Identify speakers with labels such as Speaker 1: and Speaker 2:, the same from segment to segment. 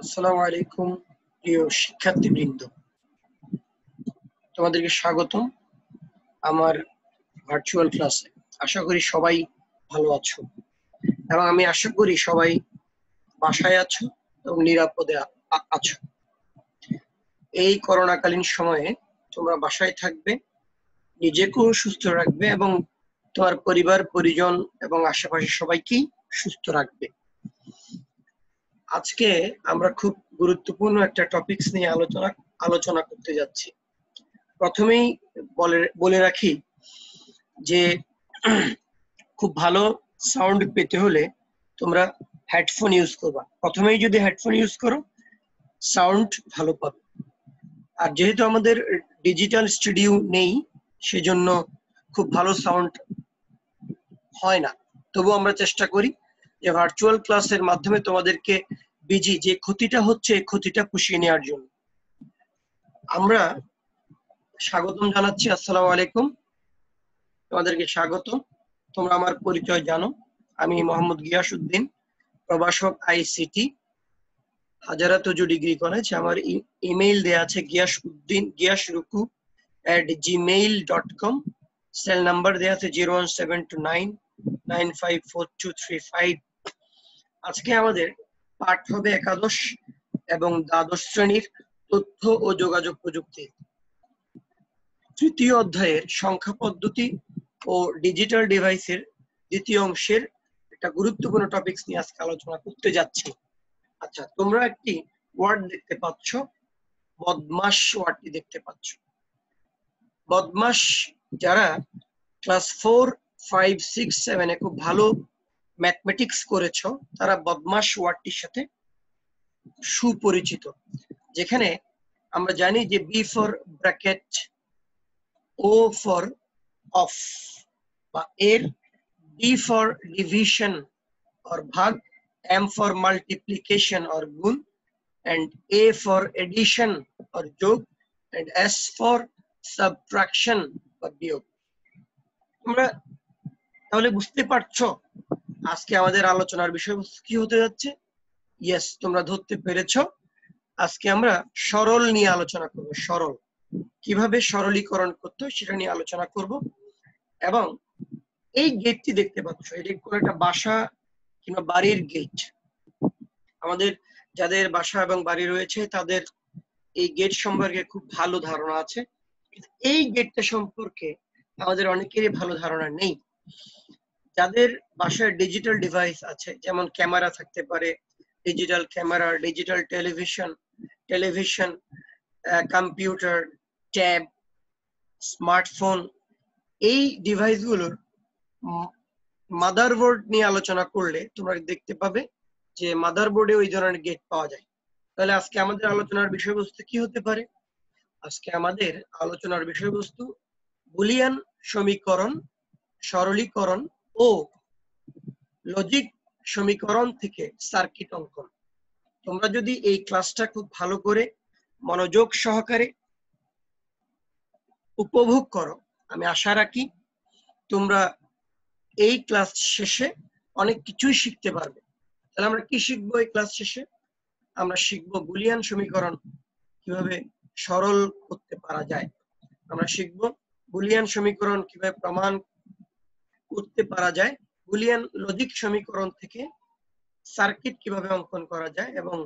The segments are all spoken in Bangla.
Speaker 1: আসসালামু আলাইকুম প্রিয় শিক্ষার্থীবৃন্দ, তোমাদেরকে স্বাগতম আমার ভার্চুয়াল ক্লাসে। আশা করি সবাই ভালো আছো এবং আমি আশা করি সবাই বাসায় আছো এবং নিরাপদে আছো। এই করোনাকালীন সময়ে তোমরা বাসায় থাকবে, নিজেকেও সুস্থ রাখবে এবং তোমার পরিবার পরিজন এবং আশেপাশের সবাইকেই সুস্থ রাখবে। আজকে আমরা খুব গুরুত্বপূর্ণ একটা টপিকস নিয়ে আলোচনা করতে যাচ্ছি। প্রথমেই বলে রাখি যে খুব ভালো সাউন্ড পেতে হলে তোমরা হেডফোন ইউজ করবা। প্রথমেই যদি হেডফোন ইউজ করো সাউন্ড ভালো পাবে। আর যেহেতু আমাদের ডিজিটাল স্টুডিও নেই, সেজন্য খুব ভালো সাউন্ড হয় না। তবু আমরা চেষ্টা করি যে ভার্চুয়াল ক্লাসের মাধ্যমে তোমাদেরকে যে ক্ষতিটা হচ্ছে এই ক্ষতিটা পুষিয়ে নেওয়ার জন্য। আমরা স্বাগতম জানাচ্ছি। আসসালামু আলাইকুম, তোমাদেরকে স্বাগতম। তোমরা আমার পরিচয় জানো, আমি মোহাম্মদ গিয়াসউদ্দিন, প্রভাষক আইসিটি, হাজারাত উজু ডিগ্রি কলেজ। আমার ইমেইল দেয়া আছে giashruku@gmail.com। সেল নাম্বার দেয়া আছে 01729954235। আজকে আমাদের পাঠ হবে একাদশ এবং দ্বাদশ শ্রেণীর তথ্য ও যোগাযোগ প্রযুক্তি, তৃতীয় অধ্যায়ের সংখ্যা পদ্ধতি ও ডিজিটাল ডিভাইসের দ্বিতীয় অংশের একটা গুরুত্বপূর্ণ টপিকস নিয়ে আজকে আলোচনা করতে যাচ্ছি। আচ্ছা, তোমরা একটি ওয়ার্ড দেখতে পাচ্ছ, বদমাশ ওয়ার্ডটি দেখতে পাচ্ছ। বদমাশ যারা ক্লাস 4, 5, 6, 7 এ খুব ভালো ম্যাথমেটিক্স করেছো, তারা বদমাশ ওয়ার্ডটির সাথে সুপরিচিত। যেখানে আমরা জানি যে B for bracket, O for of বা এর, ডি ফর ডিভিশন or ভাগ, এম ফর মাল্টিপ্লিকেশন or গুণ, and a for addition or যোগ, and s for subtraction or বিয়োগ। তোমরা তাহলে বুঝতে পারছো আজকে আমাদের আলোচনার বিষয়বস্তু কি হতে যাচ্ছে? ইয়েস, তোমরা ধরতে পেরেছো। আজকে আমরা সরল নিয়ে আলোচনা করব। সরল কিভাবে সরলীকরণ করতে হয় সেটা নিয়ে আলোচনা করব। এবং এই গেটটি দেখতে পাচ্ছ, এটা কোনো একটা বাসা কিংবা বাড়ির গেট। আমাদের যাদের বাসা এবং বাড়ি রয়েছে তাদের এই গেট সম্পর্কে খুব ভালো ধারণা আছে। এই গেটটা সম্পর্কে আমাদের অনেকেরই ভালো ধারণা নেই। যাদের বাসায় ডিজিটাল ডিভাইস আছে, যেমন ক্যামেরা থাকতে পারে, digital camera, digital television, computer, tab, smartphone, এই ডিভাইসগুলোর মাদারবোর্ড নিয়ে আলোচনা করলে তোমরা দেখতে পাবে যে মাদারবোর্ডে ওই ধরনের গেট পাওয়া যায়। তাহলে আজকে আমাদের আলোচনার বিষয়বস্তু কি হতে পারে? আজকে আমাদের আলোচনার বিষয়বস্তু বুলিয়ান সমীকরণ, সরলীকরণ ও লজিক সমীকরণ থেকে সার্কিট অঙ্কন। তোমরা যদি এই ক্লাসটা খুব ভালো করে মনোযোগ সহকারে উপভোগ করো, আমি আশা রাখি তোমরা এই ক্লাস শেষে অনেক কিছুই শিখতে পারবে। তাহলে আমরা কি শিখবো এই ক্লাস শেষে? আমরা শিখবো বুলিয়ান সমীকরণ কিভাবে সরল করতে পারা যায়। আমরা শিখবো বুলিয়ান সমীকরণ কিভাবে প্রমাণ করতে পারা যায়, বুলিয়ান লজিক সমীকরণ থেকে সার্কিট কিভাবে অঙ্কন করা যায়, এবং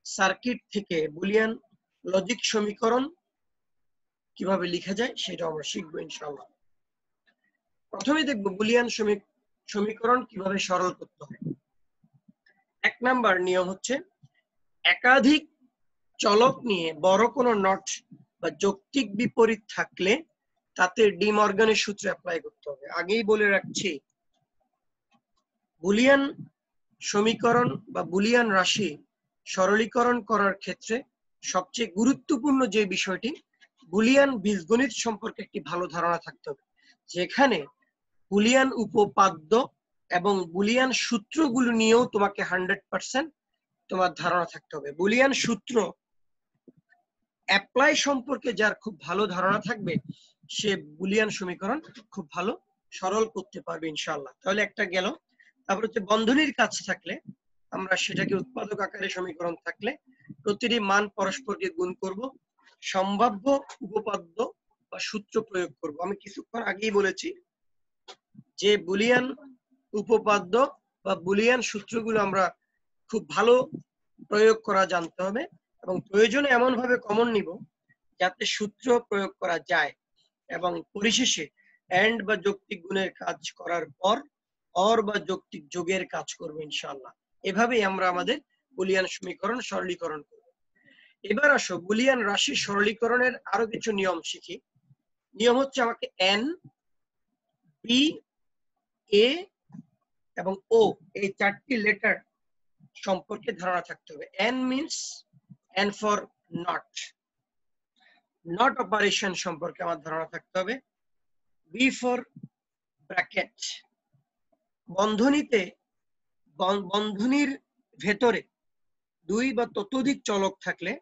Speaker 1: সার্কিট থেকে বুলিয়ান লজিক সমীকরণ কিভাবে লেখা যায় সেটা আমরা শিখবো ইনশাআল্লাহ। প্রথমে দেখবো বুলিয়ান সমীকরণ কিভাবে সরল করতে হয়। 1 নাম্বার নিয়ম হচ্ছে একাধিক চলক নিয়ে বড় কোনো নট বা যৌক্তিক বিপরীত থাকলে তাতে ডি মর্গানের সূত্র অ্যাপ্লাই করতে হবে। আগেই বলে রাখছি, বুলিয়ান সমীকরণ বা বুলিয়ান রাশি সরলীকরণ করার ক্ষেত্রে সবচেয়ে গুরুত্বপূর্ণ যে বিষয়টি, বুলিয়ান বীজগণিত সম্পর্কে একটি ভালো ধারণা থাকতে হবে, যেখানে বুলিয়ান উপপাদ্য এবং বুলিয়ান সূত্রগুলো নিয়েও তোমাকে 100% তোমার ধারণা থাকতে হবে। বুলিয়ান সূত্র অ্যাপ্লাই সম্পর্কে যার খুব ভালো ধারণা থাকবে, সে বুলিয়ান সমীকরণ খুব ভালো সরল করতে পারবে ইনশাআল্লাহ। তাহলে একটা গেল। তারপর হচ্ছে বন্ধনীর কাছে থাকলে আমরা সেটাকে উৎপাদক আকারে সমীকরণ থাকলে প্রতিটি মান পরস্পরকে গুণ করব, সম্ভাব্য উপপাদ্য বা সূত্র প্রয়োগ করব। আমি কিছুক্ষণ আগেই বলেছি যে বুলিয়ান উপপাদ্য বা বুলিয়ান সূত্রগুলো আমরা খুব ভালো প্রয়োগ করা জানতে হবে এবং প্রয়োজনে এমন ভাবে কমন নিব যাতে সূত্র প্রয়োগ করা যায় এবং পরিশেষে এন্ড বা যৌক্তিক গুণের কাজ করার পর অর বা যৌক্তিক যোগের কাজ করব ইনশাআল্লাহ। এভাবেই আমরা আমাদের বুলিয়ান সমীকরণ সরলীকরণ করব। এবার আসো বুলিয়ান রাশি সরলীকরণের আরো কিছু নিয়ম শিখি। নিয়ম হচ্ছে আমাকে এন, বি, এ এবং ও এই চারটি লেটার সম্পর্কে ধারণা থাকতে হবে। N means N for not operation সম্পর্কে আমার ধারণা থাকতে হবে। বি ফর ব্র্যাকেট, বন্ধনীতে বন্ধনীর ভেতরে দুই বা ততোধিক চলক থাকলে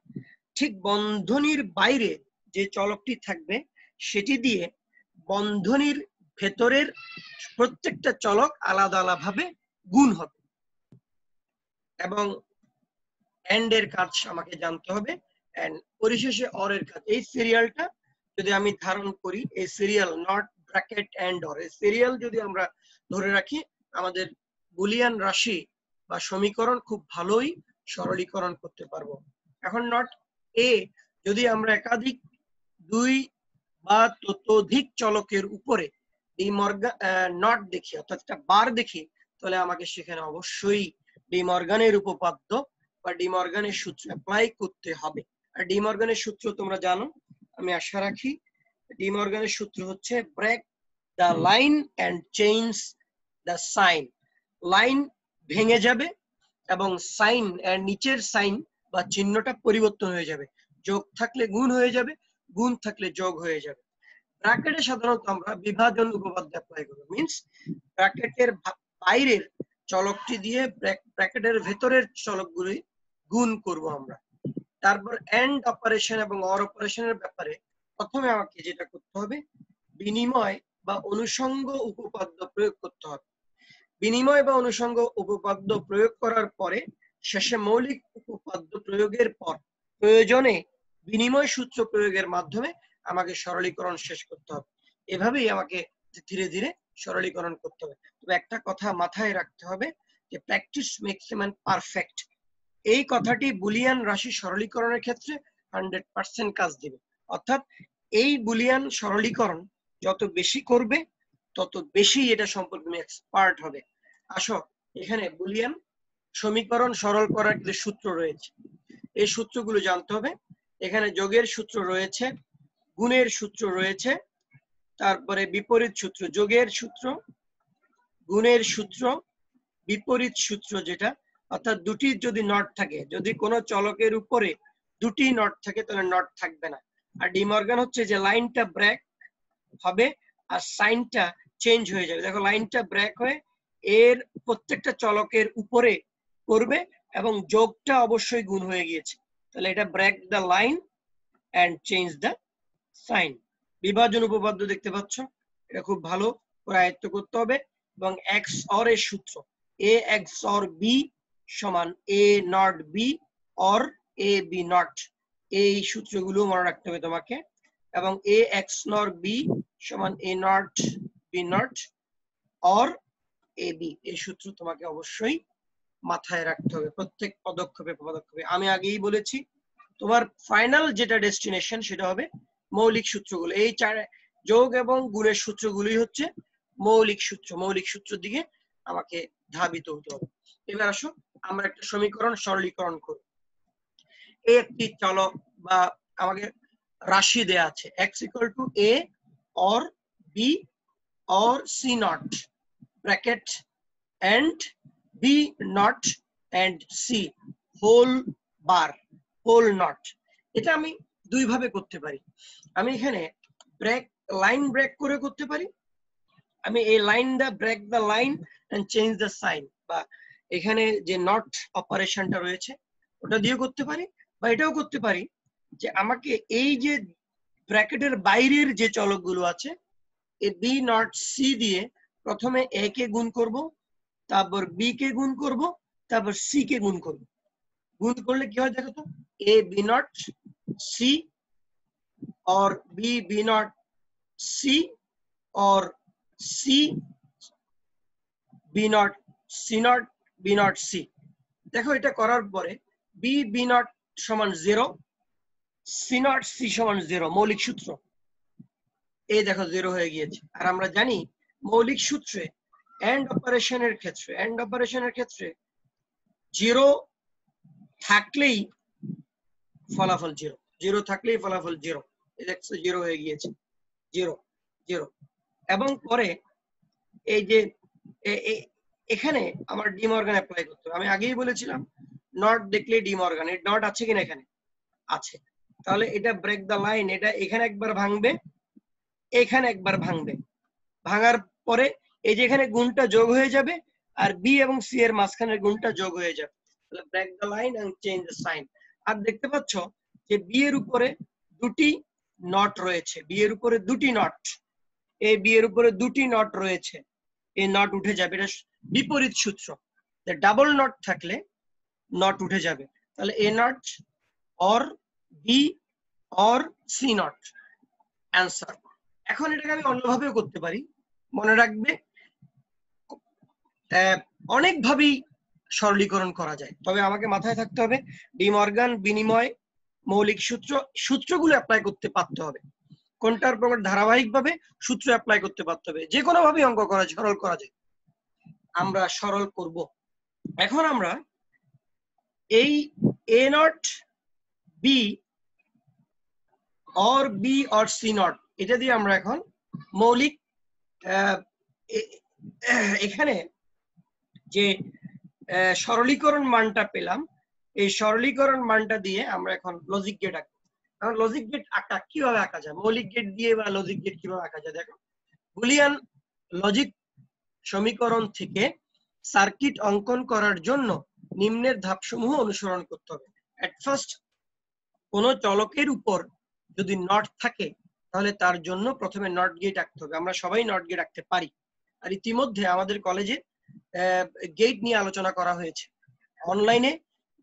Speaker 1: ঠিক বন্ধনীর বাইরে যে চলকটি থাকবে সেটি দিয়ে বন্ধনীর ভেতরের প্রত্যেকটা চলক আলাদা আলাদাভাবে গুণ হবে। এবং এন্ড এর কাজ আমাকে জানতে হবে, এন্ড পরিশেষে অর এর কাজ। এই সিরিয়ালটা যদি আমি ধারণ করি, এই serial not bracket and or, এই সিরিয়াল যদি আমরা ধরে রাখি আমাদের বুলিয়ান রাশি বা সমীকরণ খুব ভালোই সরলীকরণ করতে পারবো। এখন নট এ যদি আমরা একাধিক দুই বা ততোধিক চলকের উপরে ডি মর্গান নট দেখি অর্থাৎ একটা বার দেখি, তাহলে আমাকে সেখানে অবশ্যই ডি মর্গানের উপপাদ্য বা ডি মর্গানের সূত্র অ্যাপ্লাই করতে হবে। আর ডি মর্গানের সূত্র তোমরা জানো, আমি আশা রাখি। ডি মর্গানের সূত্র হচ্ছে break the line and change the sign. Line ভেঙে যাবে এবং সাইন এর নিচের সাইন বা চিহ্নটা পরিবর্তন হয়ে যাবে। যোগ থাকলে গুণ হয়ে যাবে, গুণ থাকলে যোগ হয়ে যাবে। ব্র্যাকেটে সাধারণত আমরা বিভাজন উপপাদ্য অ্যাপ্লাই করব। মিন্স ব্র্যাকেটের বাইরের চলকটি দিয়ে ব্র্যাকেটের ভেতরের চলকগুলি গুণ করব আমরা। তারপর এন্ড অপারেশন এবং অর অপারেশনের ব্যাপারে প্রথমে আমাকে যেটা করতে হবে, বিনিময় বা অনুষঙ্গ উপপাদ্য প্রয়োগ করতে হবে। বিনিময় বা অনুষঙ্গ উপপাদ্য প্রয়োগ করার পরে শেষে মৌলিক উপপাদ্য প্রয়োগের পর প্রয়োজনে বিনিময় সূত্র প্রয়োগের মাধ্যমে আমাকে সরলীকরণ শেষ করতে হবে। এভাবেই আমাকে ধীরে ধীরে সরলীকরণ করতে হবে। তবে একটা কথা মাথায় রাখতে হবে যে practice makes a man perfect. এই কথাটি বুলিয়ান রাশি সরলীকরণের ক্ষেত্রে 100% কাজ দিবে। অর্থাৎ এই বুলিয়ান সরলীকরণ যত বেশি করবে তত বেশি এটা সম্পর্কে তুমি এক্সপার্ট হবে। আসো, এখানে বুলিয়ান সমীকরণ সরল করার কিছু সূত্র রয়েছে, এই সূত্রগুলো জানতে হবে। এখানে যোগের সূত্র রয়েছে, গুণের সূত্র রয়েছে, তারপরে বিপরীত সূত্র, যোগের সূত্র, গুণের সূত্র, বিপরীত সূত্র যেটা অর্থাৎ দুটি যদি নট থাকে, যদি কোনো চলকের উপরে দুটি নট থাকে তাহলে নট থাকবে না। আর ডি মর্গান হচ্ছে যে লাইনটা ব্রেক হবে আর সাইনটা চেঞ্জ হয়ে যাবে। দেখো লাইনটা ব্রেক হয়ে এর প্রত্যেকটা চলকের উপরে করবে এবং যোগটা অবশ্যই গুণ হয়ে গিয়েছে, তাহলে এটা break the line and change the sign. বিভাজন উপপাদ্য দেখতে পাচ্ছ, এটা খুব ভালো করে আয়ত্ত করতে হবে। এবং এক্স অর এর সূত্র, এ এক্স অর বি সমান A not B or A B not, এই সূত্রগুলো মনে রাখতে হবে তোমাকে। এবং এ এক্স নট বি সমান A not B not or A B, এই সূত্র তোমাকে অবশ্যই মাথায় রাখতে হবে প্রত্যেক পদক্ষেপে পদক্ষেপে। আমি আগেই বলেছি তোমার ফাইনাল যেটা ডেস্টিনেশন সেটা হবে মৌলিক সূত্রগুলো। এই চার যোগ এবং গুণের সূত্রগুলোই হচ্ছে মৌলিক সূত্র। মৌলিক সূত্রের দিকে আমাকে ধাবিত হতে হবে। এবার আসো আমরা একটা সমীকরণ সরলীকরণ করব। এই একটি চলক বা আমাকে রাশি দেয়া আছে, x equal to a or b or c not bracket and b not and c whole bar whole not। এটা আমি দুই ভাবে করতে পারি। আমি এখানে ব্রেক লাইন ব্রেক করে করতে পারি, আমি এই line the break the line and change the sign, বা এখানে যে নট অপারেশনটা রয়েছে ওটা দিয়ে করতে পারি, বা এটাও করতে পারি যে আমাকে এই যে ব্র্যাকেটের বাইরের যে চলকগুলো আছে এই বি নট সি দিয়ে প্রথমে এ কে গুণ করব, তারপর বি কে গুণ করব, তারপর সি কে গুণ করব। গুণ করলে কি হয় দেখো তো, A B not C, or B B not C, or C B not C not B not C। দেখো এটা করার পরে B B not সমান 0, C not C সমান 0, মৌলিক সূত্র। এই দেখো 0 হয়ে গিয়েছে। আর আমরা জানি মৌলিক সূত্রে এন্ড অপারেশনের ক্ষেত্রে 0 থাকলেই ফলাফল 0, 0 থাকলেই ফলাফল 0। এই দেখছো 0 হয়ে গিয়েছে, 0 0। এবং পরে এই যে এখানে আমার ডি মর্গান অ্যাপ্লাই করতে হবে। আমি আগেই বলেছিলাম নট দেখলে ডি মর্গান, এর নট আছে কিনা এখানে আছে। তাহলে এটা ব্রেক দ্য লাইন, এটা এখানে একবার ভাঙবে, এখানে একবার ভাঙবে, ভাঙার পরে এই যে এখানে গুণটা যোগ হয়ে যাবে, আর বি এবং সি এর মাঝখানের গুণটা যোগ হয়ে যাবে। তাহলে break the line and change the sign. আর দেখতে পাচ্ছ যে বি এর উপরে দুটি নট রয়েছে, বি এর উপরে দুটি নট, এই বি এর উপরে দুটি নট রয়েছে, এই নট উঠে যাবে। এটা বিপরীত সূত্র, ডাবল নট থাকলে নট উঠে যাবে। তাহলে A not or B or C not answer. এখন এটাকে আমি অন্যভাবেও করতে পারি, মনে রাখবে অনেকভাবেই সরলীকরণ করা যায়, তবে আমাকে মাথায় থাকতে হবে ডি মর্গান বিনিময় মৌলিক সূত্রগুলো অ্যাপ্লাই করতে পারতে হবে। কোনটার পর ধারাবাহিকভাবে সূত্র অ্যাপ্লাই করতে পারতে হবে। যে কোনো ভাবে অঙ্ক করা যায়, সরল করা যায়, আমরা সরল করব। এখন আমরা এই A not B or B or C not, এটা দিয়ে আমরা এখন মৌলিক এখানে যে সরলীকরণ মানটা পেলাম, এই সরলীকরণ মানটা দিয়ে আমরা এখন লজিক গেট আঁকবো। এখন লজিক গেট কিভাবে আঁকা যায়, মৌলিক গেট দিয়ে বা লজিক গেট কিভাবে আঁকা যায় দেখো। বুলিয়ান লজিক সমীকরণ থেকে সার্কিট অঙ্কন করার জন্য নিম্নের ধাপসমূহ অনুসরণ করতে হবে। এট ফার্স্ট, কোন চলকের উপর যদি নট থাকে তাহলে তার জন্য প্রথমে নট গেট আঁকতে হবে। আমরা সবাই নট গেট আঁকতে পারি। আর ইতিমধ্যে আমাদের কলেজে গেট নিয়ে আলোচনা করা হয়েছে, অনলাইনে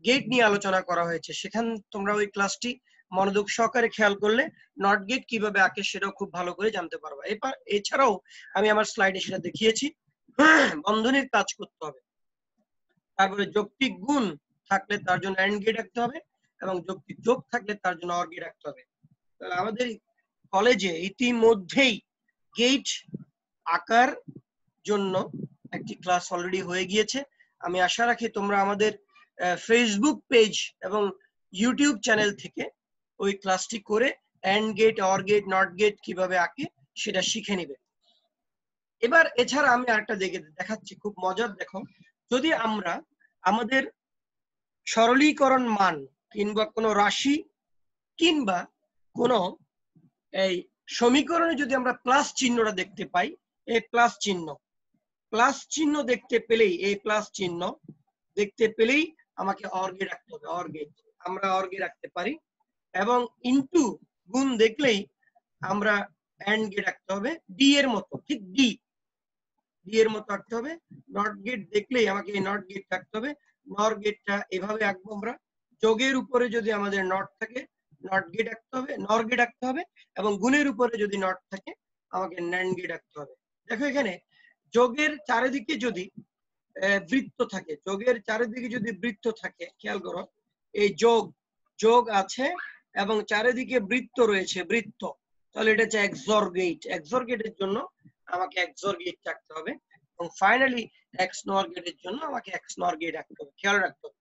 Speaker 1: গেট নিয়ে আলোচনা করা হয়েছে। সেখান তোমরা ওই ক্লাসটি মনোযোগ সহকারে খেয়াল করলে নট গেট কিভাবে আঁকে সেটাও খুব ভালো করে জানতে পারবে। এছাড়াও আমি আমার স্লাইডে সেটা দেখিয়েছি। বন্ধনীর কাজ করতে হবে, তারপরে যৌক্তিক গুণ থাকলে তার জন্য এন্ড গেট আঁকতে হবে, এবং যৌক্তিক যোগ থাকলে তার জন্য অর গেট আঁকতে হবে। আমাদের কলেজে ইতিমধ্যেই গেট আঁকার জন্য একটি ক্লাস অলরেডি হয়ে গিয়েছে। আমি আশা রাখি তোমরা আমাদের ফেসবুক পেজ এবং ইউটিউব চ্যানেল থেকে ওই ক্লাসটি করে and gate, or gate, not gate কিভাবে আঁকে সেটা শিখে নিবে। এবার এছাড়া আমি আরেকটা দেখাচ্ছি, খুব মজার। দেখো, যদি আমরা আমাদের সরলীকরণ মান কিংবা কোনো রাশি কিংবা কোনো এই সমীকরণে যদি আমরা প্লাস চিহ্নটা দেখতে পাই, এই প্লাস চিহ্ন দেখতে পেলেই, এই প্লাস চিহ্ন দেখতে পেলেই আমাকে অর গেট রাখতে হবে। অর গেট আমরা অর গেট রাখতে পারি, এবং ইনটু গুণ দেখলেই আমরা এন্ড গেট রাখতে হবে। ডি এর মতো, ঠিক ডি এর মতো রাখতে হবে। নট গেট দেখলেই আমাকে এই নট গেট রাখতে হবে। নর গেটটা এভাবে আঁকবো আমরা। যোগের উপরে যদি আমাদের নট থাকে নট গেট আঁকতে হবে, নর গেট আঁকতে হবে, এবং গুণের উপরে যদি নট থাকে আমাকে ন্যান্ড গেট আঁকতে হবে। দেখো এখানে যোগের চারিদিকে যদি বৃত্ত থাকে, খেয়াল করো, এই যোগ আছে এবং চারিদিকে বৃত্ত রয়েছে, বৃত্ত, তাহলে এটা হচ্ছে এক্সর গেট। এক্সর গেটের জন্য আমাকে এক্সর গেট রাখতে হবে, এবং ফাইনালি এক্স নর গেটের জন্য আমাকে এক্স নর গেট রাখতে হবে। খেয়াল রাখতে হবে।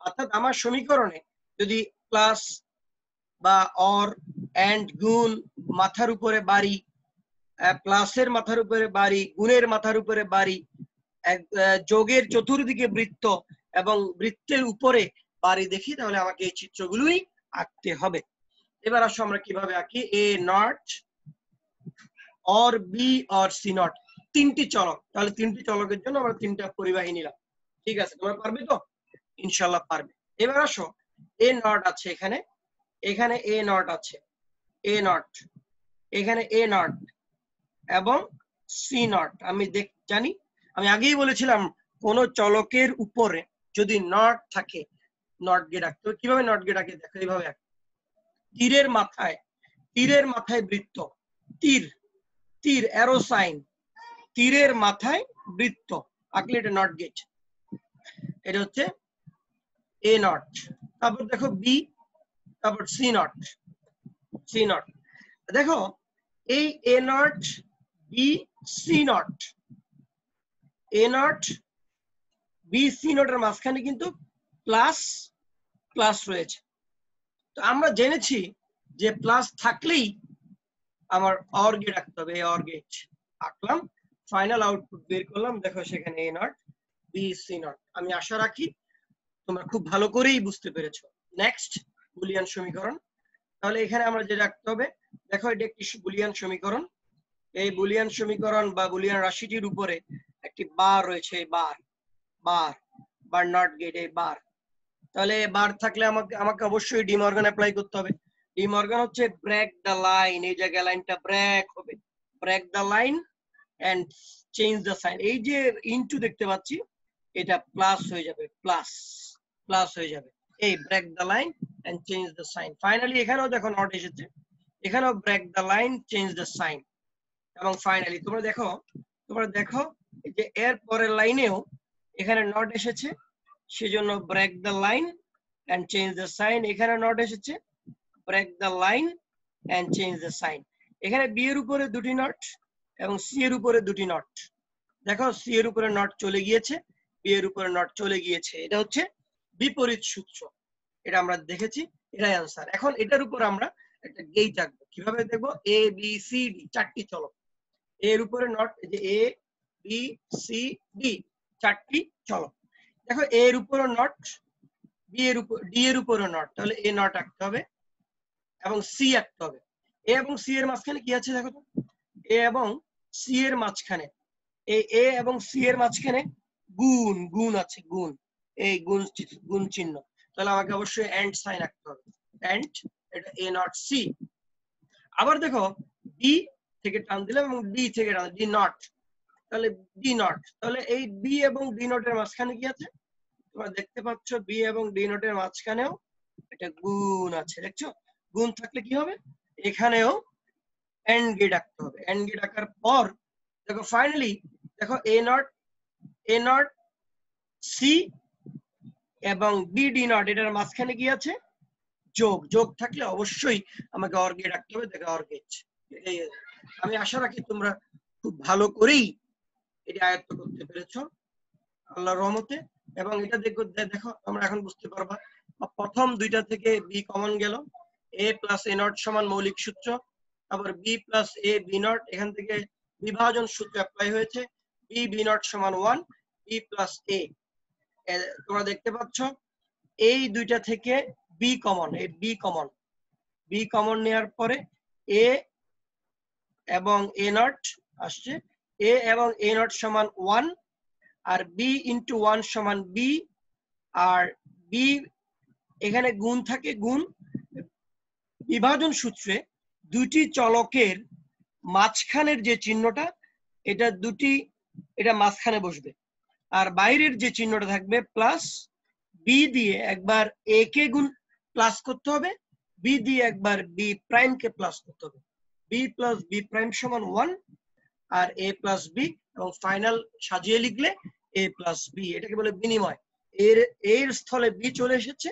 Speaker 1: অর্থাৎ আমার সমীকরণে যদি প্লাস বা অর, এন্ড, গুণ, মাথার উপরে বাড়ি, প্লাসের মাথার উপরে বাড়ি, গুণের মাথার উপরে বাড়ি, যোগের চতুর্দিকে বৃত্ত এবং বৃত্তের উপরে বাড়ি দেখি, তাহলে আমাকে এই চিত্রগুলোই আঁকতে হবে। এবার আসো আমরা কিভাবে আঁকি। A not or B or C not, তিনটি চলক, তাহলে তিনটি চলকের জন্য আমরা তিনটা পরিবাহী নিলাম। ঠিক আছে, তোমরা পারবে তো? ইনশাল্লাহ পারবে। এবার আসো, এ নট আছে এখানে, এখানে এ নট আছে, এ নট, এখানে এ নট এবং সি নট। আমি জানি, আমি আগেই বলেছিলাম কোন চলকের উপরে যদি নট থাকে নট গেট আঁকতে হবে। কিভাবে নট গেট আঁকে দেখো, এইভাবে আঁকে। তীরের মাথায় বৃত্ত, তীর তীর অ্যারো সাইন, তীরের মাথায় বৃত্ত আঁকলে এটা নট গেট। এটা হচ্ছে এ নট। তারপর দেখো বি, তারপর সি নট, সি নট। দেখো এই A not B C not, A not B C নটের মাঝখানে কিন্তু প্লাস প্লাস রয়েছে। তো আমরা জেনেছি যে প্লাস থাকলেই আমার অর গেট আঁকতে হবে। এই অর গেট আঁকলাম, ফাইনাল আউটপুট বের করলাম। দেখো সেখানে এ নট বি সি নট। আমি আশা রাখি তোমরা খুব ভালো করেই বুঝতে পেরেছো। নেক্সট বুলিয়ান সমীকরণ। তাহলে এখানে আমরা যেটা রাখতে হবে, দেখো এটা একটি বুলিয়ান সমীকরণ। এই বুলিয়ান সমীকরণ বা বুলিয়ান রাশিটির উপরে একটি বার রয়েছে, এই বার বার বার নট গেট, এই বার। তাহলে বার থাকলে আমাকে অবশ্যই ডি মর্গান অ্যাপ্লাই করতে হবে। ডি মর্গান হচ্ছে ব্রেক দ্য লাইন, এই জায়গায় লাইনটা ব্রেক হবে, break the line and change the sign. এই যে ইনটু দেখতে পাচ্ছি এটা প্লাস হয়ে যাবে, প্লাস প্লাস হয়ে যাবে। এই break the line and change the sign. Finally এখানেও দেখো নট এসেছে, এখানেও break the line change the sign. এবং ফাইনালি তোমরা দেখো যে এর পরের লাইনেও এখানে নট এসেছে, সেজন্য break the line and change the sign. এখানে নট এসেছে, break the line and change the sign. এখানে বি এর উপরে দুটি নট এবং সি এর উপরে দুটি নট। দেখো সি এর উপরে নট চলে গিয়েছে, বি এর উপরে নট চলে গিয়েছে। এটা হচ্ছে বিপরীত সূত্র, এটা আমরা দেখেছি, এটাই আনসার। এখন এটার উপর আমরা একটা গেট আঁকবো। কিভাবে দেখবো? এ বি সি ডি, চারটি চলক। এর উপরে নট, এই যে এ বি সি ডি, চারটি চলক। দেখো এর উপরে নট, বি এর উপর, ডি এর উপরে নট, তাহলে এ নট আঁকতে হবে এবং সি আঁকতে হবে। এ এবং সি এর মাঝখানে কি আছে দেখো তো, এ এবং সি এর মাঝখানে, এই এ এবং সি এর মাঝখানে গুণ, গুণ আছে, গুণ, এই গুণ চিহ্ন। তাহলে আমাকে অবশ্যই এন্ড সাইন আঁকতে হবে, এন্ড, এটা এ নট সি। আবার দেখো বি থেকে টান দিলাম এবং ডি থেকে টান, ডি নট, তাহলে ডি নট। তাহলে এই বি এবং ডি নটের মাঝখানে কি আছে তোমরা দেখতে পাচ্ছ, বি এবং ডি নটের মাঝখানেও এটা গুণ আছে, দেখছো? গুণ থাকলে কি হবে, এখানেও এন্ড গেট আঁকতে হবে। এন্ড গেট আঁকার পর দেখো ফাইনালি দেখো এ নট সি এবং বি ডি নট, এটার মাঝখানে কি আছে, যোগ। যোগ থাকলে অবশ্যই আমাকে অর গেট আঁকতে হবে। দেখো অর গেট। আমি আশা রাখি তোমরা খুব ভালো করেই এটা আয়ত্ত করতে পেরেছো আল্লাহর রহমতে। এবং এটা দেখো তোমরা এখন বুঝতে পারবা, প্রথম দুইটা থেকে বি কমন গেল, এ প্লাস এ নট সমান মৌলিক সূত্র, তারপর B plus A B not, এখান থেকে বিভাজন সূত্র অ্যাপ্লাই হয়েছে, বি বি নট সমান 1, বি প্লাস এ। তোমরা দেখতে পাচ্ছ এই দুইটা থেকে বি কমন, এই বি কমন নেওয়ার পরে এ এবং এ নট আসছে, এ এবং এ নট সমান 1, আর বি ইন্টু 1 সমান বি, আর বি এখানে গুণ থাকে, গুণ। বিভাজন সূত্রে দুটি চলকের মাঝখানের যে চিহ্নটা, এটা দুটি, এটা মাঝখানে বসবে, আর বাইরের যে চিহ্নটা থাকবে প্লাস, বি দিয়ে একবার এ কে গুণ প্লাস করতে হবে, বি দিয়ে একবার বি প্রাইম কে প্লাস করতে হবে। বি প্লাস বি প্রাইম সমান 1 আর এ প্লাস বি, এবং ফাইনাল সাজিয়ে লিখলে এ প্লাস বি। এটাকে বলে বিনিময়। এর স্থলে বি চলে এসেছে,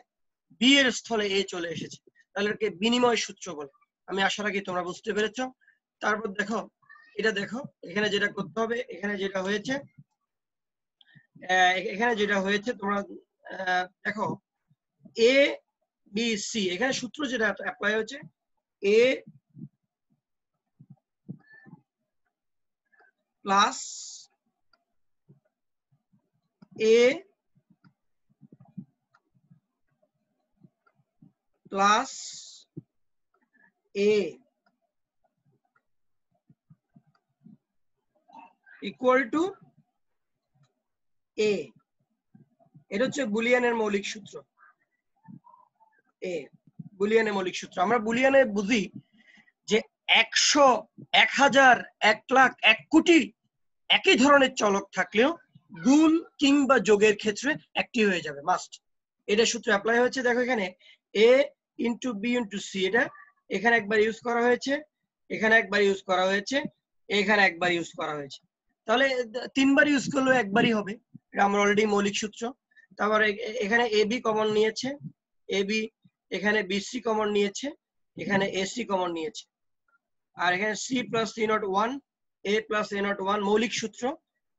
Speaker 1: বি এর স্থলে এ চলে এসেছে, তাহলে এটাকে বিনিময় সূত্র বলে। আমি আশা রাখি তোমরা বুঝতে পেরেছো। তারপর দেখো, এটা দেখো এখানে যেটা করতে হবে, এখানে যেটা হয়েছে তোমরা দেখো এ বি সি, এখানে সূত্র যেটা অ্যাপ্লাই হয়েছে, A plus A plus A equal to A. এটা হচ্ছে বুলিয়ানের মৌলিক সূত্র। বুলিয়ানের মৌলিক সূত্র আমরা বুলিয়ানে বুঝি যে 100, 1000, 1 লাখ, 1 কোটি একই ধরনের চলক থাকলেও গুণ কিংবা যোগের ক্ষেত্রে একটি হয়ে যাবে, মাস্ট। এটা সূত্র অ্যাপ্লাই হচ্ছে। দেখো এখানে a into B into C, এটা এখানে একবার ইউজ করা হয়েছে, এখানে একবার ইউজ করা হয়েছে, এখানে একবার ইউজ করা হয়েছে। তাহলে 3 বার ইউজ করলেও একবারই হবে, এটা আমরা অলরেডি মৌলিক সূত্র। তারপরে এখানে এ বি কমন নিয়েছে, এ বি, এখানে বিসি কমন নিয়েছে, এখানে এসি কমন নিয়েছে, আর এখানে C plus C not 1, A plus A not 1 মৌলিক সূত্র,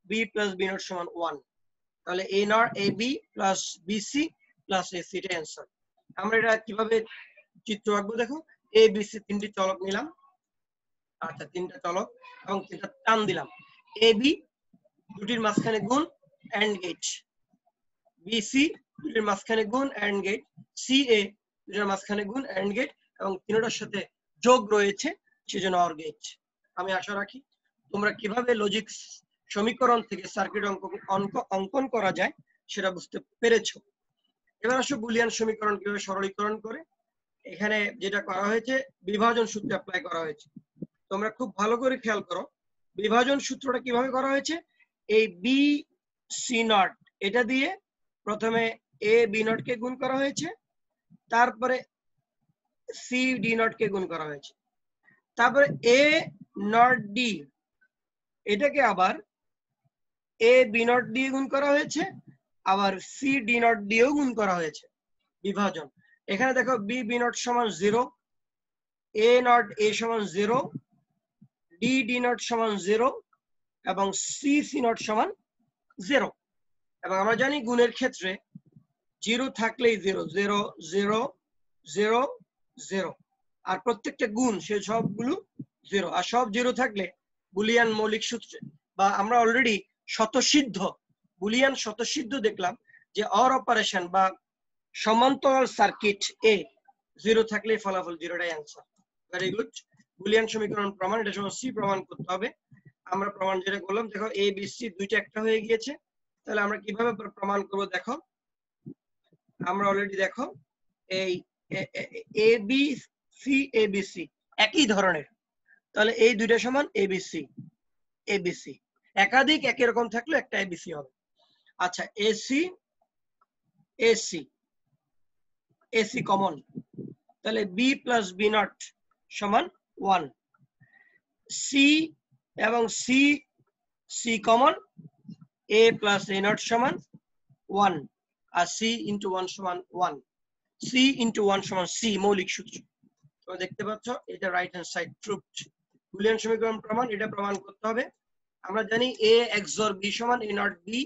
Speaker 1: বি প্লাস বি নট সমান 1। তাহলে A not A B plus BC plus AC, এটা অ্যান্সার। আমরা এটা কিভাবে চিত্র আঁকবো দেখো, এ বি সি 3টি চলক নিলাম, আচ্ছা 3টা চলক এবং 3টা টান দিলাম। এ বি দুটির মাঝখানে গুণ এন্ড গেট, বিসি দুটির মাঝখানে গুণ এন্ড গেট, সি এ দুটির মাঝখানে গুণ এন্ড গেট, এবং তিনটার সাথে যোগ রয়েছে সেজন্য অর গেট। আমি আশা রাখি তোমরা কিভাবে লজিক সমীকরণ থেকে সার্কিট অঙ্কন করা যায় সেটা বুঝতে পেরেছো। এবার আসো বুলিয়ান সমীকরণ কিভাবে সরলীকরণ করে। এখানে যেটা করা হয়েছে, বিভাজন সূত্র অ্যাপ্লাই করা হয়েছে। তোমরা খুব ভালো করে খেয়াল করো বিভাজন সূত্রটা কিভাবে করা হয়েছে। এই বি সি নট এটা দিয়ে প্রথমে এ বি নট কে গুণ করা হয়েছে, তারপরে সি ডি নট কে গুণ করা হয়েছে, তারপরে এ নট ডি এটাকে আবার এ বি নট দিয়ে গুণ করা হয়েছে, আবার সি ডি নট দিয়েও গুণ করা হয়েছে। বিভাজন এখানে দেখো বি বি নট সমান 0, এ নট এ সমান 0, ডি ডি নট সমান 0 এবং সি সি নট সমান 0। এবং আমরা জানি গুণের ক্ষেত্রে 0 থাকলেই 0, 0 0 0 0, আর প্রত্যেকটা গুণ সে সবগুলো 0, আর সব 0 থাকলে বুলিয়ান মৌলিক সূত্র বা আমরা অলরেডি স্বতঃসিদ্ধ বুলিয়ান স্বতঃসিদ্ধ দেখলাম যে অর অপারেশন বা সমান্তরাল সার্কিট এ 0 থাকলে ফলাফল 0, টাই অ্যান্সার। Very good. বুলিয়ান সমীকরণ প্রমাণ, এটা সময় সি প্রমাণ করতে হবে। আমরা প্রমাণ যেটা করলাম দেখো এ বি সি দুইটা একটা হয়ে গিয়েছে, তাহলে আমরা কিভাবে প্রমাণ করব দেখো। আমরা অলরেডি দেখো এই A B C A B C একই ধরনের, তাহলে এই দুইটা সমান A B C A B C, একাধিক একই রকম থাকলে একটা এ বি সি হবে। আচ্ছা এসি এসি এসি কমন, তাহলে বি প্লাস বি নট সমান 1, সি এবং C C common, A plus A not সমান 1, আর সি ইন্টু 1 সমান 1, সি ইন্টু 1 সমান সি মৌলিক সূত্র। তোমরা দেখতে পাচ্ছ এটা right hand side proved. Boolean সমীকরণ প্রমাণ, এটা প্রমাণ করতে হবে। আমরা জানি এ XOR বি সমান A not B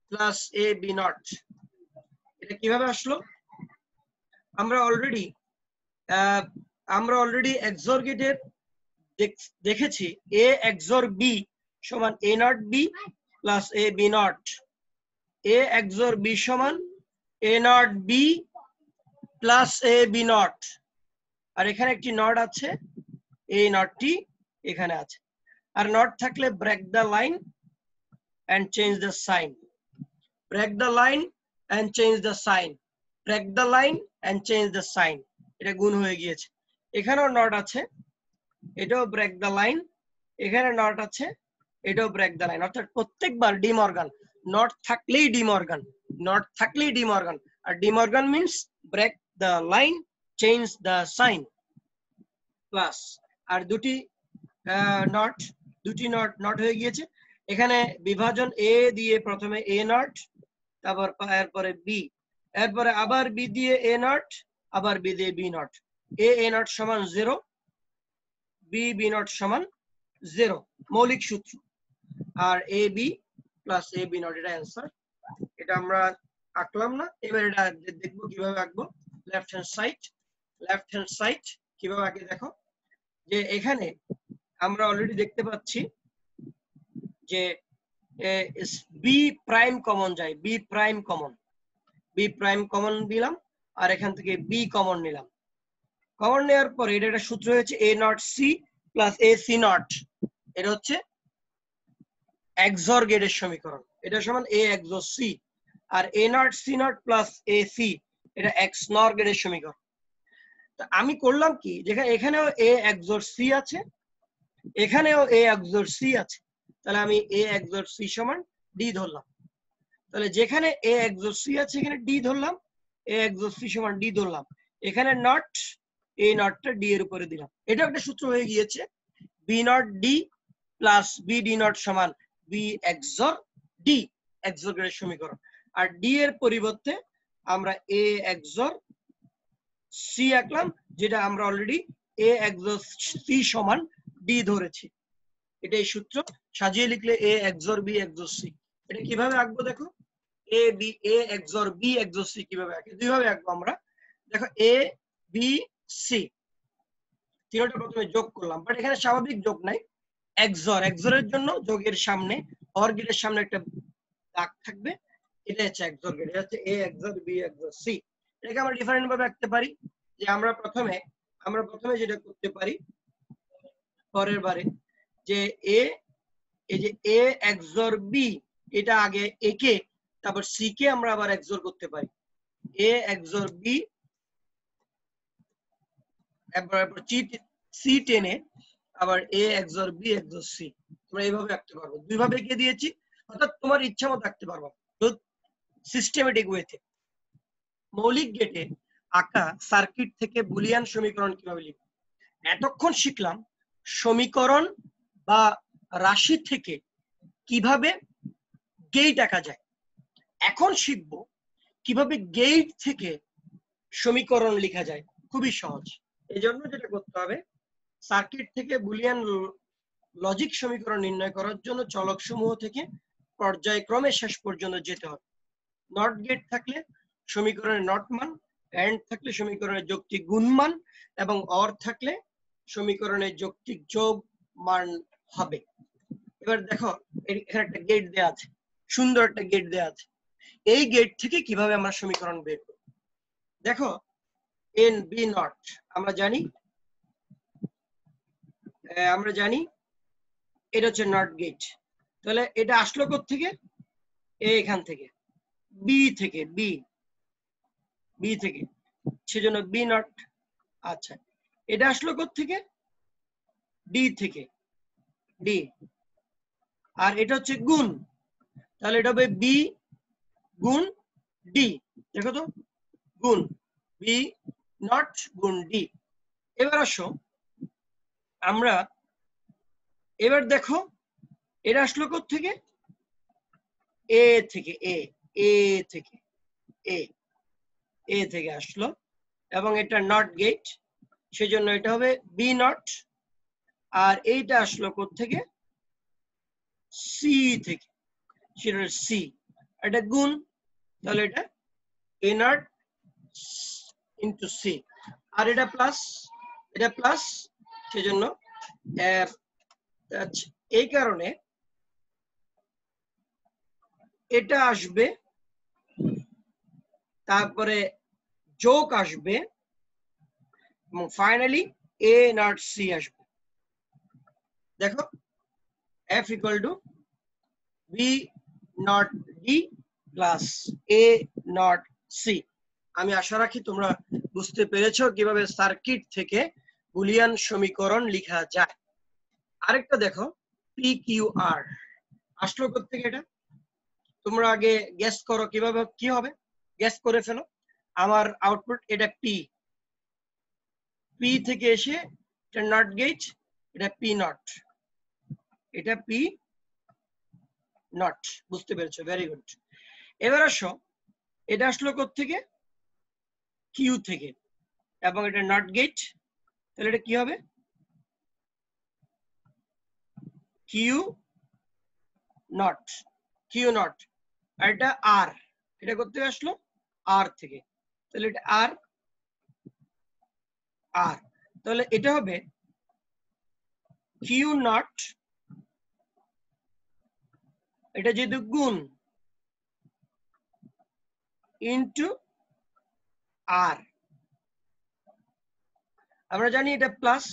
Speaker 1: plus A B not. এটা কিভাবে আসলো? আমরা অলরেডি XOR গেটের দেখেছি এ XOR বি সমান A not B plus A B not, A XOR B সমান A not B plus A B not, আর এখানে একটি নট আছে, এই নটটি এখানে আছে। আর নট থাকলে break the line and change the sign, break the line and change the sign, break the line and change the sign, এটা গুণ হয়ে গিয়েছে। এখানেও নট আছে, এটাও ব্রেক দ্য লাইন, এখানে নট আছে, এটাও ব্রেক দ্য লাইন। অর্থাৎ প্রত্যেকবার ডি মর্গান, নট থাকলেই ডি মর্গান, নট থাকলেই ডি মর্গান, আর De Morgan means break the line change the sign plus, আর দুটি নট হয়ে গিয়েছে। এখানে বিভাজন এ দিয়ে প্রথমে এ নট, তারপর এরপরে বি, এরপরে আবার বি দিয়ে এ নট, আবার বি দিয়ে বি নট, এ নট সমান 0, বি বি নট সমান 0 মৌলিক সূত্র, আর A B plus A B not, এটা অ্যান্সার। এটা আমরা আঁকলাম না, এবার এটা দেখবো কিভাবে আঁকবো। লেফট হ্যান্ড সাইড কিভাবে আঁকে দেখো, যে এখানে আমরা অলরেডি দেখতে পাচ্ছি যে বি প্রাইম কমন যায়, বি প্রাইম কমন দিলাম, আর এখান থেকে বি কমন নিলাম। কমন নেওয়ার পরে এটা একটা সূত্র হয়েছে A not C plus A C not, এটা হচ্ছে XOR গেটের সমীকরণ, এটা সমান এ XOR সি, আর A not C not plus A C এটা XNOR গেটের সমীকরণ। তো আমি করলাম কি, যেখানে এখানেও এ XOR সি আছে, এখানেও এ XOR সি আছে, তাহলে আমি এ XOR সি সমান ডি ধরলাম। তাহলে যেখানে এ এক্সর সি আছে এখানে ডি ধরলাম, এ এক্সর সি সমান ডি ধরলাম, এখানে নট এ নটটা ডি এর উপরে দিলাম। এটা একটা সূত্র হয়ে গিয়েছে, B not D plus B D not সমান বি এক্সর ডি, এক্সর গ্রেডের সমীকরণ। আর ডি এর পরিবর্তে আমরা এ এক্সর সি আঁকলাম, যেটা আমরা অলরেডি এ এক্সর সি সমান ডি ধরেছি। এটাই সূত্র। সাজিয়ে লিখলে এ এক্সর বি এক্সর সি। এটা কিভাবে আঁকবো দেখো, A B A XOR B XOR C কিভাবে আঁকে, দুইভাবে আঁকবো আমরা। দেখো এ বি সি তিনটা প্রথমে যোগ করলাম, বাট এখানে স্বাভাবিক যোগ নাই, এক্সরের জন্য যোগের সামনে অর গেটের সামনে একটা দাগ থাকবে, এটা হচ্ছে এক্সর গেট, এটা হচ্ছে এ এক্সর বি এক্সর সি। এটাকে আমরা ডিফারেন্ট ভাবে আঁকতে পারি, যে আমরা প্রথমে যেটা করতে পারি পরের বারে, যে এ এই যে এ এক্সর বি এটা আগে এ কে, তারপর সি কে আমরা আবার এক্সর করতে পারি, এ এক্সর বি এরপর সি টেনে আবার এ এক্সর বি এক্সর সি। তোমরা এইভাবে আঁকতে পারবো, দুইভাবে এঁকে দিয়েছি, অর্থাৎ তোমার ইচ্ছা মতো আঁকতে পারবো সিস্টেমেটিক ওয়েতে। মৌলিক গেটে আঁকা সার্কিট থেকে বুলিয়ান সমীকরণ কিভাবে লিখব। এতক্ষণ শিখলাম সমীকরণ বা রাশি থেকে কিভাবে গেট আঁকা যায়, এখন শিখবো কিভাবে গেট থেকে সমীকরণ লেখা যায়, খুবই সহজ। এই জন্য যেটা করতে হবে, সার্কিট থেকে বুলিয়ান লজিক সমীকরণ নির্ণয় করার জন্য চলক সমূহ থেকে পর্যায়ক্রমে শেষ পর্যন্ত যেতে হবে। নট গেট থাকলে সমীকরণের নট মান, এন্ড থাকলে সমীকরণের যৌক্তিক গুণ মান, এবং অর থাকলে সমীকরণের যৌক্তিক যোগ মান হবে। এবার দেখো এখানে একটা গেট দেওয়া আছে, সুন্দর একটা গেট দেওয়া আছে, এই গেট থেকে কিভাবে আমরা সমীকরণ বের করব। দেখো এন বি নট আমরা জানি এটা হচ্ছে নট গেট। তাহলে এটা আসলো কোত্থেকে, এখান থেকে বি থেকে, বি থেকে, সেজন্য বি নট। আচ্ছা, এটা আসলো কোত্থেকে, ডি থেকে, ডি। আর এটা হচ্ছে গুণ, তাহলে এটা হবে বি গুণ ডি। দেখো তো, গুণ বি নট গুণ ডি। এবার আসো আমরা, এবার দেখো এটা আসলো কোত্থেকে, এ থেকে, এ থেকে, এ থেকে আসলো, এবং এটা নট গেট, সেজন্য এটা হবে বি নট। আর এইটা আসলো কোত্থেকে, সি থেকে, সেটা সি, এটা গুণ, তাহলে এটা এ নট ইন্টু সি। আর এটা প্লাস, সেজন্য এই কারণে এটা আসবে, তারপরে যোগ আসবে, এবং ফাইনালি এ নট সি আসবে। দেখো F equal to B not D plus A not C. আমি আশা রাখি তোমরা বুঝতে পেরেছো কিভাবে সার্কিট থেকে বুলিয়ান সমীকরণ লেখা যায়। আরেকটা দেখো, পি কিউ আর আসলো কোত্থেকে, এটা তোমরা আগে গেস করো কিভাবে কি হবে, গেস করে ফেলো। আমার আউটপুট এটা পি, পি থেকে এসে এটা নট গেট, এটা পি নট, এটা পি নট। বুঝতে পেরেছো, ভেরি গুড। এবার আসো এটা আসলো কোত্থেকে, কিউ থেকে, এবং এটা নট গেট, তাহলে এটা কি হবে, কিউ নট, কিউ নট। আর এটা আর, এটা করতে আসলো আর থেকে, তাহলে এটা আর, আর, তাহলে এটা হবে কিউ নট, এটা যেহেতু গুণ, ইন্টু আর। আমরা জানি এটা প্লাস,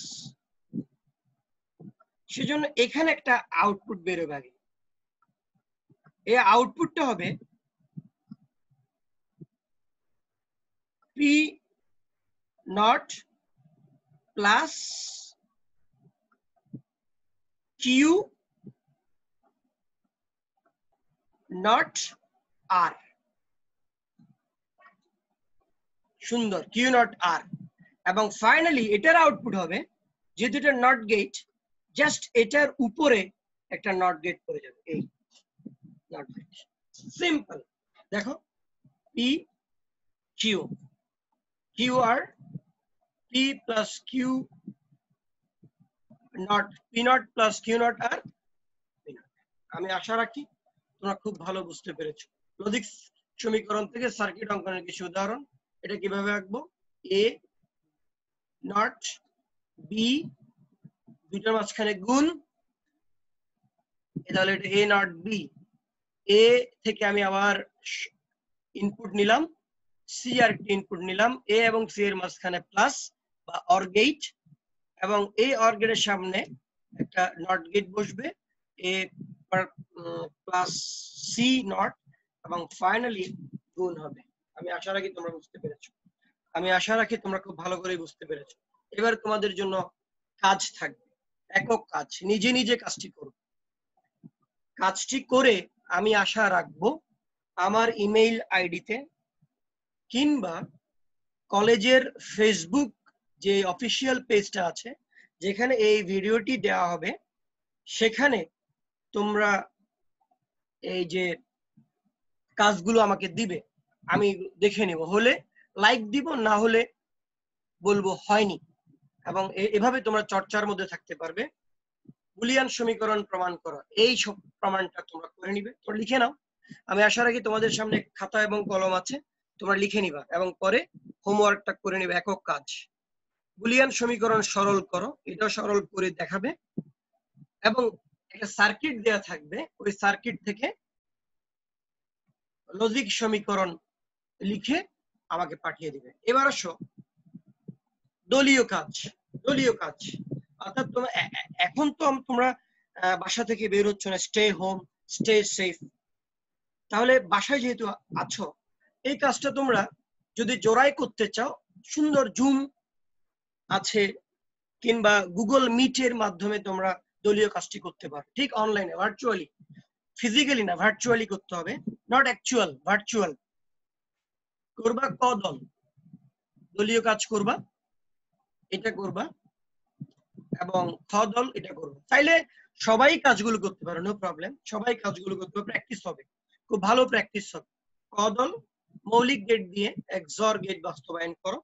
Speaker 1: সেজন্য এখানে একটা আউটপুট বেরোবে আগে, এই আউটপুটটা হবে P not plus Q not আর, সুন্দর, কিউ নট আর। এবং ফাইনালি এটার আউটপুট হবে, যেহেতু এটা নট গেট, জাস্ট এটার উপরে একটা নট গেট পড়ে যাবে, এই নট গেট, সিম্পল। দেখো P Q, Q R, P plus Q not, P not plus Q not আর পি নট। আমি আশা রাখি তোমরা খুব ভালো বুঝতে পেরেছো। লজিক সমীকরণ থেকে সার্কিট অঙ্কনের কিছু উদাহরণ। এটা কিভাবে আঁকবো, এ নট বি, দুইটার মাঝখানে গুণ, তাহলে এটা এ নট বি। এ থেকে আমি আবার ইনপুট নিলাম, সি আর একটা ইনপুট নিলাম, এ এবং সি এর মাঝখানে প্লাস বা অর গেট, এবং এই অর গেটের সামনে একটা নট গেট বসবে, এ প্লাস সি নট, এবং ফাইনালি গুণ হবে। আমি আশা রাখি তোমরা বুঝতে পেরেছো, আমি আশা রাখি তোমরা খুব ভালো করে বুঝতে পেরেছো। এবার তোমাদের জন্য কাজ থাকবে, একক কাজ, নিজে নিজে কাজটি করো। কাজটি করে আমি আশা রাখবো আমার ইমেইল আইডিতে কিংবা কলেজের ফেসবুক যে অফিসিয়াল পেজটা আছে, যেখানে এই ভিডিওটি দেওয়া হবে, সেখানে তোমরা এই যে কাজগুলো আমাকে দিবে, আমি দেখে নেব, হলে লাইক দিব, না হলে বলবো হয়নি। এবং এভাবে তোমরা চর্চার মধ্যে থাকতে পারবে। বুলিয়ান সমীকরণ প্রমাণ করা, এই সব প্রমাণটা তোমরা করে নিবে, তোমরা লিখে নাও। আমি আশা রাখি তোমাদের সামনে খাতা এবং কলম আছে, তোমরা লিখে নিবা এবং পরে হোমওয়ার্কটা করে নিবে, একক কাজ। বুলিয়ান সমীকরণ সরল করো, এটাও সরল করে দেখাবে, এবং একটা সার্কিট দেয়া থাকবে, ওই সার্কিট থেকে লজিক সমীকরণ লিখে আমাকে পাঠিয়ে দিবে। এবার আসো দলীয় কাজ। দলীয় কাজ অর্থাৎ তোমরা এখন তো তোমরা বাসা থেকে বের হচ্ছ না, স্টে হোম, স্টে সেফ। তাহলে বাসায় যেহেতু আছো, এই কাজটা তোমরা যদি জোড়ায় করতে চাও, সুন্দর জুম আছে কিংবা গুগল মিটের মাধ্যমে তোমরা দলীয় কাজটি করতে পারো, ঠিক অনলাইনে, ভার্চুয়ালি, ফিজিক্যালি না, ভার্চুয়ালি করতে হবে, নট অ্যাকচুয়াল, ভার্চুয়াল। করবা ক দল, দলীয় কাজ করবা, এটা করবা, এবং খ দল এটা করবে। চাইলে সবাই কাজগুলো করতে পারো, নো প্রবলেম, সবাই কাজগুলো করতে পারো, প্র্যাকটিস হবে, খুব ভালো প্র্যাকটিস হবে। ক দল মৌলিক গেট দিয়ে XOR গেট বাস্তবায়ন করো,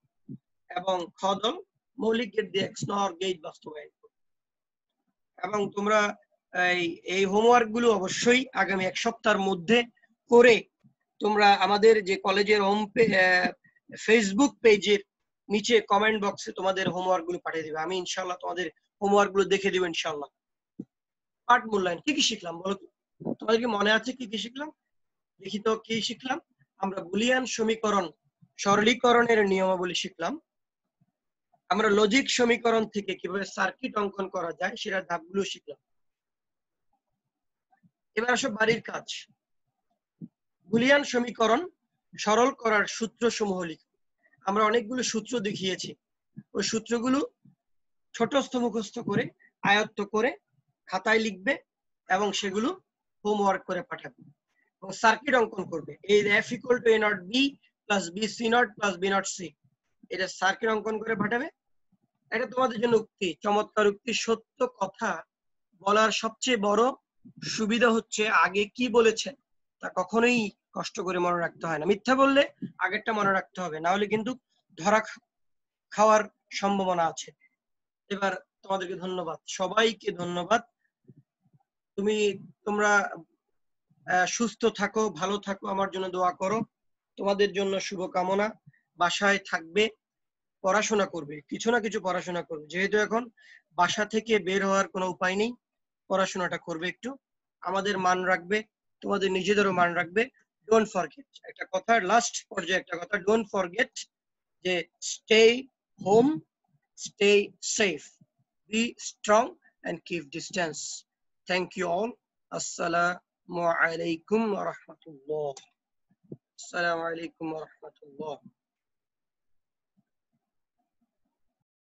Speaker 1: এবং খ দল মৌলিক গেট দিয়ে XNOR গেট বাস্তবায়ন করো। এবং তোমরা এই হোমওয়ার্ক গুলো অবশ্যই আগামী এক সপ্তাহের মধ্যে করে তোমরা আমাদের যে কলেজের হোম ফেসবুক পেজের নিচে কমেন্ট বক্সে তোমাদের হোমওয়ার্ক গুলো পাঠিয়ে দিবে। আমি ইনশাআল্লাহ তোমাদের হোমওয়ার্ক গুলো দেখে দিব ইনশাআল্লাহ। পাঠ মূল্যায়ন, কি কি শিখলাম বলো তো? তোমাদের কি মনে আছে কি কি শিখলাম? দেখি তো কি শিখলাম। আমরা বুলিয়ান সমীকরণ সরলীকরণের নিয়মাবলী শিখলাম। আমরা লজিক সমীকরণ থেকে কিভাবে সার্কিট অঙ্কন করা যায় সেটার ধাপগুলো শিখলাম। এবার আসো বাড়ির কাজ। বুলিয়ান সমীকরণ সরল করার সূত্রসমূহ লিখো। আমরা অনেকগুলো সূত্র দেখিয়েছি, ওই সূত্রগুলো ছোটস্থ মুখস্থ করে আয়ত্ত করে খাতায় লিখবে এবং সেগুলো হোমওয়ার্ক করে পাঠাবে এবং সার্কিট অঙ্কন করবে। এই F = A not B plus B C not plus B not C, এটা সার্কিট অঙ্কন করে পাঠাবে। এটা তোমাদের জন্য উক্তি, চমৎকার উক্তি। সত্য কথা বলার সবচেয়ে বড় সুবিধা হচ্ছে আগে কি বলেছেন তা কখনোই কষ্ট করে মনে রাখতে হয় না। মিথ্যা বললে আগেরটা মনে রাখতে হবে, না হলে কিন্তু ধরা খাওয়ার সম্ভাবনা আছে। এবার তোমাদেরকে ধন্যবাদ, সবাইকে ধন্যবাদ। তোমরা সুস্থ থাকো, ভালো থাকো, আমার জন্য দোয়া করো। তোমাদের জন্য শুভকামনা। বাসায় থাকবে, পড়াশোনা করবে, কিছু না কিছু পড়াশোনা করবে, যেহেতু এখন বাসা থেকে বের হওয়ার কোনো উপায় নেই, পড়াশোনাটা করবে একটু, আমাদের মান রাখবে, তোমাদের নিজেদেরও মান রাখবে। ডোন্ট ফরগেট, একটা কথার লাস্ট পর্যায়ে একটা কথা, ডোন্ট ফরগেট যে stay home, stay safe, be strong and keep distance. Thank you all. Assalamu alaikum wa rahmatullah. Assalamu alaikum wa rahmatullah.